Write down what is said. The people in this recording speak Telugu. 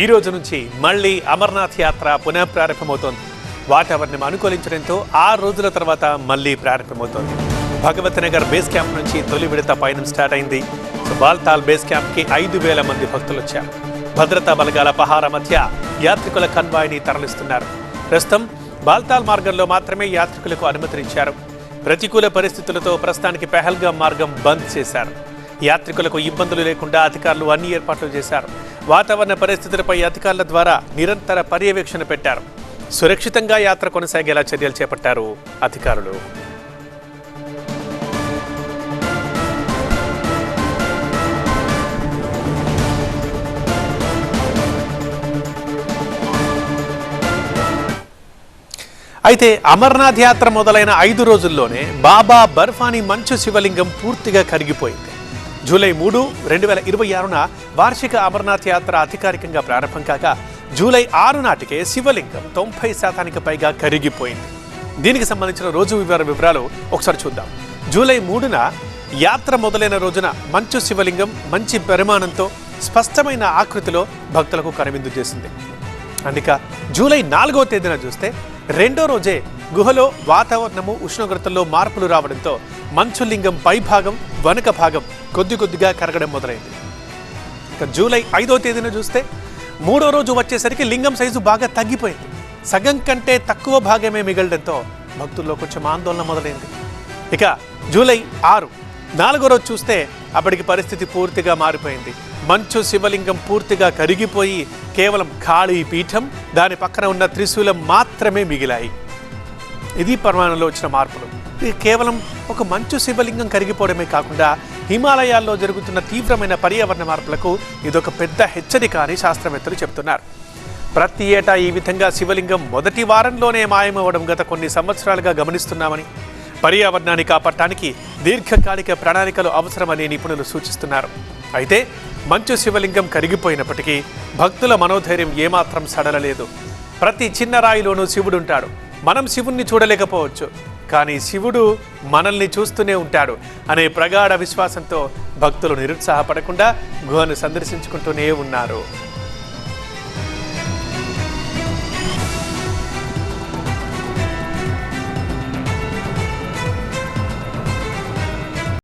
ఈ రోజు నుంచి మళ్ళీ అమర్నాథ్ యాత్ర పునః ప్రారంభమవుతోంది. వాతావరణం అనుకూలించడంతో 6 రోజుల తర్వాత మళ్ళీ ప్రారంభమవుతోంది. భగవత్ నగర్ బేస్ క్యాంప్ నుంచి తొలి విడత పయనం స్టార్ట్ అయింది. బాల్తాల్ బేస్ క్యాంప్కి 5,000 మంది భక్తులు వచ్చారు. భద్రతా బలగాల పహారా మధ్య యాత్రికుల కన్వాయ్ని తరలిస్తున్నారు. ప్రస్తుతం బాల్తాల్ మార్గంలో మాత్రమే యాత్రికులకు అనుమతినిచ్చారు. ప్రతికూల పరిస్థితులతో ప్రస్తుతానికి పెహల్గాం మార్గం బంద్ చేశారు. యాత్రికులకు ఇబ్బందులు లేకుండా అధికారులు అన్ని ఏర్పాట్లు చేశారు. వాతావరణ పరిస్థితులపై అధికారుల ద్వారా నిరంతర పర్యవేక్షణ పెట్టారు. సురక్షితంగా యాత్ర కొనసాగేలా చర్యలు చేపట్టారు అధికారులు. అయితే అమర్నాథ్ యాత్ర మొదలైన 5 రోజుల్లోనే బాబా బర్ఫానీ మంచు శివలింగం పూర్తిగా కరిగిపోయింది. జూలై 3, 2026న వార్షిక అమర్నాథ్ యాత్ర అధికారికంగా ప్రారంభం కాగా జూలై 6 నాటికే శివలింగం 90% పైగా కరిగిపోయింది. దీనికి సంబంధించిన రోజు వివరాలు ఒకసారి చూద్దాం. జూలై 3న యాత్ర మొదలైన రోజున మంచు శివలింగం మంచి పరిమాణంతో స్పష్టమైన ఆకృతిలో భక్తులకు కనువిందు చేసింది. అందుక జూలై 4వ తేదీన చూస్తే రెండో రోజే గుహలో వాతావరణము ఉష్ణోగ్రతల్లో మార్పులు రావడంతో మంచులింగం పై భాగం వెనుక భాగం కొద్దిగా కరగడం మొదలైంది. ఇక జూలై 5వ తేదీన చూస్తే మూడో రోజు వచ్చేసరికి లింగం సైజు బాగా తగ్గిపోయింది. సగం కంటే తక్కువ భాగమే మిగలడంతో భక్తుల్లో కొంచెం ఆందోళన మొదలైంది. ఇక జూలై 6, 4వ రోజు చూస్తే అప్పటికి పరిస్థితి పూర్తిగా మారిపోయింది. మంచు శివలింగం పూర్తిగా కరిగిపోయి కేవలం ఖాళీ పీఠం, దాని పక్కన ఉన్న త్రిశూలం మాత్రమే మిగిలాయి. ఇది పరిమాణంలో వచ్చిన మార్పులు. ఇది కేవలం ఒక మంచు శివలింగం కరిగిపోవడమే కాకుండా హిమాలయాల్లో జరుగుతున్న తీవ్రమైన పర్యావరణ మార్పులకు ఇదొక పెద్ద హెచ్చరిక అని శాస్త్రవేత్తలు చెబుతున్నారు. ప్రతి ఏటా ఈ విధంగా శివలింగం మొదటి వారంలోనే మాయమవ్వడం గత కొన్ని సంవత్సరాలుగా గమనిస్తున్నామని, పర్యావరణాన్ని కాపాడటానికి దీర్ఘకాలిక ప్రణాళికలు అవసరమని నిపుణులు సూచిస్తున్నారు. అయితే మంచు శివలింగం కరిగిపోయినప్పటికీ భక్తుల మనోధైర్యం ఏమాత్రం సడలలేదు. ప్రతి చిన్న రాయిలోనూ శివుడుంటాడు. మనం శివుణ్ణి చూడలేకపోవచ్చు, కానీ శివుడు మనల్ని చూస్తూనే ఉంటాడు అనే ప్రగాఢ విశ్వాసంతో భక్తులు నిరుత్సాహపడకుండా గుహను సందర్శించుకుంటూనే ఉన్నారు.